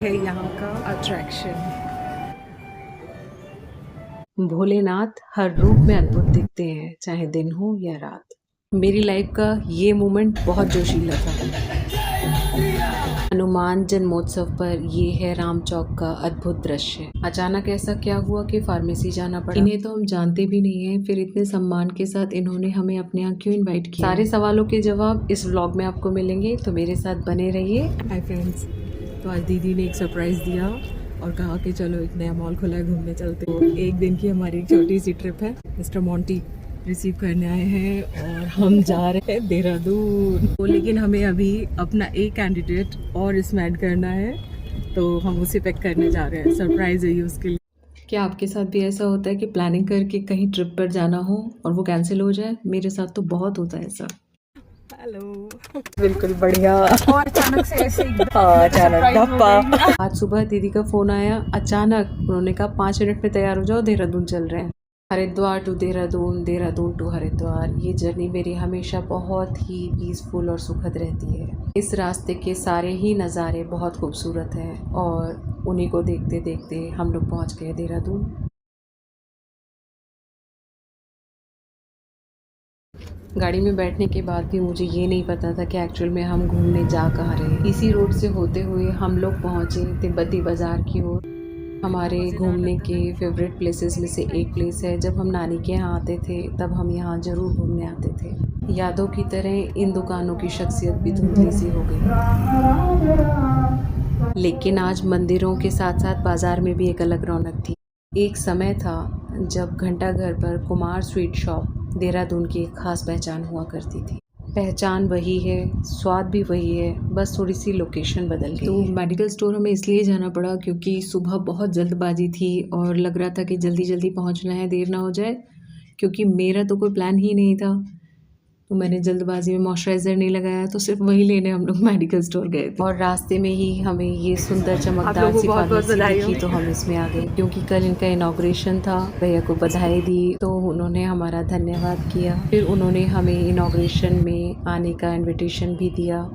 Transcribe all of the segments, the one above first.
है यहाँ का अट्रैक्शन। भोलेनाथ हर रूप में अद्भुत दिखते हैं, चाहे दिन हो या रात। मेरी लाइफ का ये मोमेंट बहुत जोशीला था। हनुमान जन्मोत्सव पर ये है राम चौक का अद्भुत दृश्य। अचानक ऐसा क्या हुआ कि फार्मेसी जाना पड़ा। इन्हें तो हम जानते भी नहीं है, फिर इतने सम्मान के साथ इन्होंने हमें अपने यहाँ क्यों इनवाइट किया। सारे सवालों के जवाब इस व्लॉग में आपको मिलेंगे, तो मेरे साथ बने रहिए। हाय फ्रेंड्स, तो आज दीदी ने एक सरप्राइज दिया और कहा कि चलो एक नया मॉल खुला है, घूमने चलते हो। एक दिन की हमारी एक छोटी सी ट्रिप है। मिस्टर मोंटी रिसीव करने आए हैं और हम जा रहे हैं देहरादून। तो लेकिन हमें अभी अपना एक कैंडिडेट और इसमें ऐड करना है, तो हम उसे पिक करने जा रहे हैं। सरप्राइज है ये उसके लिए। क्या आपके साथ भी ऐसा होता है कि प्लानिंग करके कहीं ट्रिप पर जाना हो और वो कैंसिल हो जाए? मेरे साथ तो बहुत होता है ऐसा। हेलो, बिल्कुल बढ़िया। और अचानक से ऐसे अचानक धप्पा। आज सुबह दीदी का फोन आया अचानक। उन्होंने कहा 5 मिनट में तैयार हो जाओ, देहरादून चल रहे हैं। हरिद्वार टू देहरादून, देहरादून टू हरिद्वार, ये जर्नी मेरी हमेशा बहुत ही पीसफुल और सुखद रहती है। इस रास्ते के सारे ही नज़ारे बहुत खूबसूरत हैं और उन्हीं को देखते देखते हम लोग पहुंच गए देहरादून। गाड़ी में बैठने के बाद भी मुझे ये नहीं पता था कि एक्चुअल में हम घूमने जा कहाँ रहे। इसी रोड से होते हुए हम लोग पहुँचे तिब्बती बाज़ार की ओर। हमारे घूमने के फेवरेट प्लेसेस में से एक प्लेस है। जब हम नानी के यहाँ आते थे तब हम यहाँ ज़रूर घूमने आते थे। यादों की तरह इन दुकानों की शख्सियत भी धुंधली सी हो गई, लेकिन आज मंदिरों के साथ साथ बाज़ार में भी एक अलग रौनक थी। एक समय था जब घंटा घर पर कुमार स्वीट शॉप देहरादून की एक खास पहचान हुआ करती थी। पहचान वही है, स्वाद भी वही है, बस थोड़ी सी लोकेशन बदल गई। तो मेडिकल स्टोर हमें इसलिए जाना पड़ा क्योंकि सुबह बहुत जल्दबाजी थी और लग रहा था कि जल्दी जल्दी पहुंचना है, देर ना हो जाए। क्योंकि मेरा तो कोई प्लान ही नहीं था, तो मैंने जल्दबाजी में मॉइस्चराइज़र नहीं लगाया, तो सिर्फ वही लेने हम लोग मेडिकल स्टोर गए थे। और रास्ते में ही हमें ये सुंदर चमकदार सी फार्मेसी दिखी, तो हम इसमें आ गए। क्योंकि कल इनका इनॉग्रेशन था, भैया को बधाई दी, तो उन्होंने हमारा धन्यवाद किया। फिर उन्होंने हमें इनॉग्रेशन में आने का इन्विटेशन भी दिया।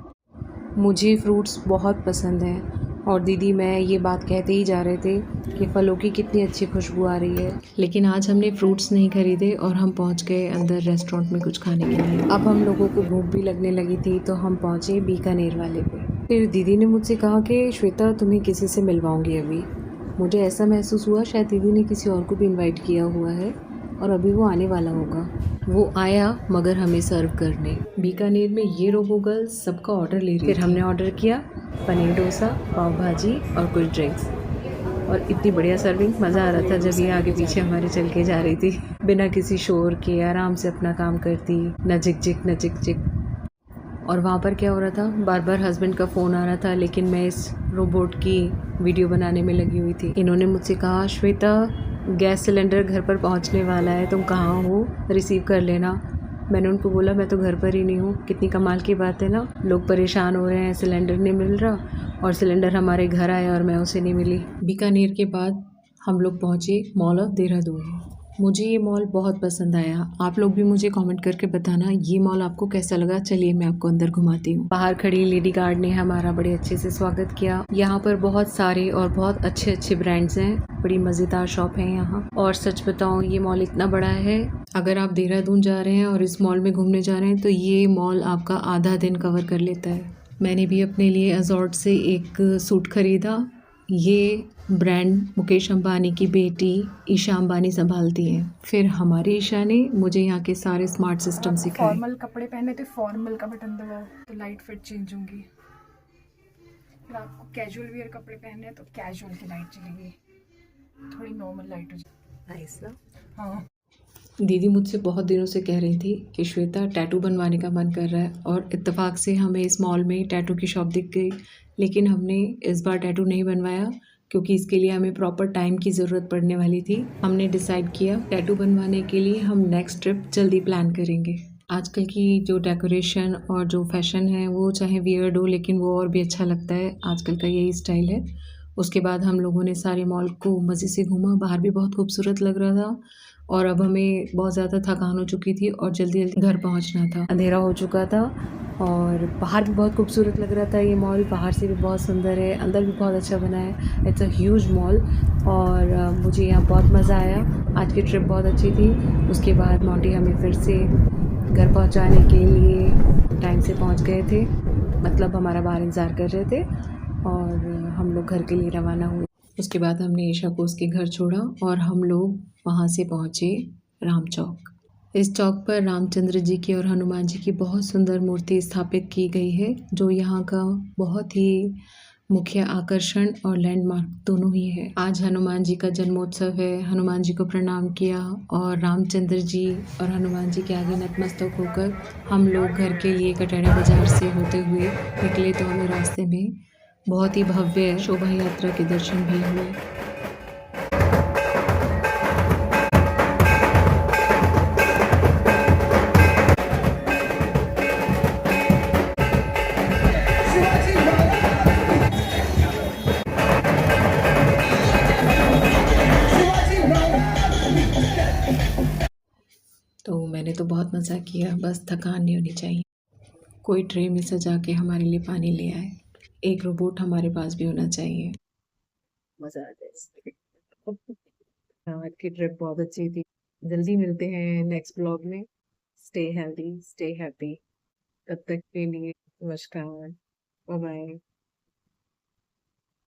मुझे फ्रूट्स बहुत पसंद हैं और दीदी मैं ये बात कहते ही जा रहे थे कि फलों की कितनी अच्छी खुशबू आ रही है। लेकिन आज हमने फ्रूट्स नहीं खरीदे और हम पहुंच गए अंदर रेस्टोरेंट में कुछ खाने के लिए। अब हम लोगों को भूख भी लगने लगी थी, तो हम पहुंचे बीकानेर वाले पे। फिर दीदी ने मुझसे कहा कि श्वेता तुम्हें किसी से मिलवाऊंगी अभी। मुझे ऐसा महसूस हुआ शायद दीदी ने किसी और को भी इन्वाइट किया हुआ है और अभी वो आने वाला होगा। वो आया मगर हमें सर्व करने। बीकानेर में ये रोबो गर्ल सबका ऑर्डर ले रही। फिर हमने ऑर्डर किया पनीर डोसा, पाव भाजी और कुछ ड्रिंक्स। और इतनी बढ़िया सर्विंग, मज़ा आ रहा था जब ये आगे पीछे हमारे चल के जा रही थी, बिना किसी शोर के आराम से अपना काम करती, न झिक झिक न चिक चिक। और वहाँ पर क्या हो रहा था, बार बार हस्बैंड का फ़ोन आ रहा था, लेकिन मैं इस रोबोट की वीडियो बनाने में लगी हुई थी। इन्होंने मुझसे कहा श्वेता गैस सिलेंडर घर पर पहुंचने वाला है, तुम कहाँ हो, रिसीव कर लेना। मैंने उनको बोला मैं तो घर पर ही नहीं हूँ। कितनी कमाल की बात है ना, लोग परेशान हो रहे हैं, सिलेंडर नहीं मिल रहा और सिलेंडर हमारे घर आया और मैं उसे नहीं मिली। बीकानेर के बाद हम लोग पहुँचे मॉल ऑफ देहरादून। मुझे ये मॉल बहुत पसंद आया। आप लोग भी मुझे कमेंट करके बताना ये मॉल आपको कैसा लगा। चलिए मैं आपको अंदर घुमाती हूँ। बाहर खड़ी लेडी गार्ड ने हमारा बड़े अच्छे से स्वागत किया। यहाँ पर बहुत सारे और बहुत अच्छे अच्छे ब्रांड्स हैं, बड़ी मज़ेदार शॉप है यहाँ। और सच बताऊँ ये मॉल इतना बड़ा है, अगर आप देहरादून जा रहे हैं और इस मॉल में घूमने जा रहे हैं तो ये मॉल आपका आधा दिन कवर कर लेता है। मैंने भी अपने लिए अजॉर्ट से एक सूट खरीदा। ये ब्रांड मुकेश अंबानी की बेटी ईशा अंबानी संभालती हैं। फिर हमारी ईशा ने मुझे यहाँ के सारे स्मार्ट सिस्टम सिखाए। फॉर्मल कपड़े पहने तो फॉर्मल का बटन दबाओ तो लाइट फिट चेंज होंगी। फिर आपको कैजुअल वियर कपड़े पहने तो कैजुअल की लाइट चलेगी, थोड़ी नॉर्मल लाइट हो जाएगी। नाइस ना? हाँ। दीदी मुझसे बहुत दिनों से कह रही थी कि श्वेता टैटू बनवाने का मन कर रहा है, और इत्तेफाक से हमें इस मॉल में टैटू की शॉप दिख गई। लेकिन हमने इस बार टैटू नहीं बनवाया क्योंकि इसके लिए हमें प्रॉपर टाइम की ज़रूरत पड़ने वाली थी। हमने डिसाइड किया टैटू बनवाने के लिए हम नेक्स्ट ट्रिप जल्दी प्लान करेंगे। आजकल की जो डेकोरेशन और जो फैशन है वो चाहे वियर्ड हो, लेकिन वो और भी अच्छा लगता है। आजकल का यही स्टाइल है उसके बाद हम लोगों ने सारे मॉल को मज़े से घूमा, बाहर भी बहुत खूबसूरत लग रहा था और अब हमें बहुत ज़्यादा थकान हो चुकी थी और जल्दी-जल्दी घर पहुंचना था। अंधेरा हो चुका था और बाहर भी बहुत खूबसूरत लग रहा था ये मॉल, बाहर से भी बहुत सुंदर है, अंदर भी बहुत अच्छा बना है। इट्स अ ह्यूज मॉल और मुझे यहाँ बहुत मज़ा आया। आज की ट्रिप बहुत अच्छी थी। उसके बाद मोंटी हमें फिर से घर पहुँचाने के लिए टाइम से पहुँच गए थे, मतलब हमारा बाहर इंतज़ार कर रहे थे और हम लोग घर के लिए रवाना हुए। उसके बाद हमने ईशा को उसके घर छोड़ा और हम लोग वहाँ से पहुँचे राम चौक। इस चौक पर रामचंद्र जी की और हनुमान जी की बहुत सुंदर मूर्ति स्थापित की गई है, जो यहाँ का बहुत ही मुख्य आकर्षण और लैंडमार्क दोनों ही है। आज हनुमान जी का जन्मोत्सव है, हनुमान जी को प्रणाम किया और रामचंद्र जी और हनुमान जी के आगे नतमस्तक होकर हम लोग घर के लिए कटहरा बाजार से होते हुए निकले तो हमें रास्ते में बहुत ही भव्य शोभा यात्रा के दर्शन भी हुए। तो मैंने तो बहुत मज़ा किया, बस थकान नहीं होनी चाहिए। कोई ट्रे में सजा के हमारे लिए पानी ले आए। एक रोबोट हमारे पास भी होना चाहिए। मज़ा आ जाए इसमें। आज की ट्रिप बहुत अच्छी थी। जल्दी मिलते हैं नेक्स्ट ब्लॉग में। Stay healthy, stay happy. तब तक के लिए नमस्कार। Bye bye.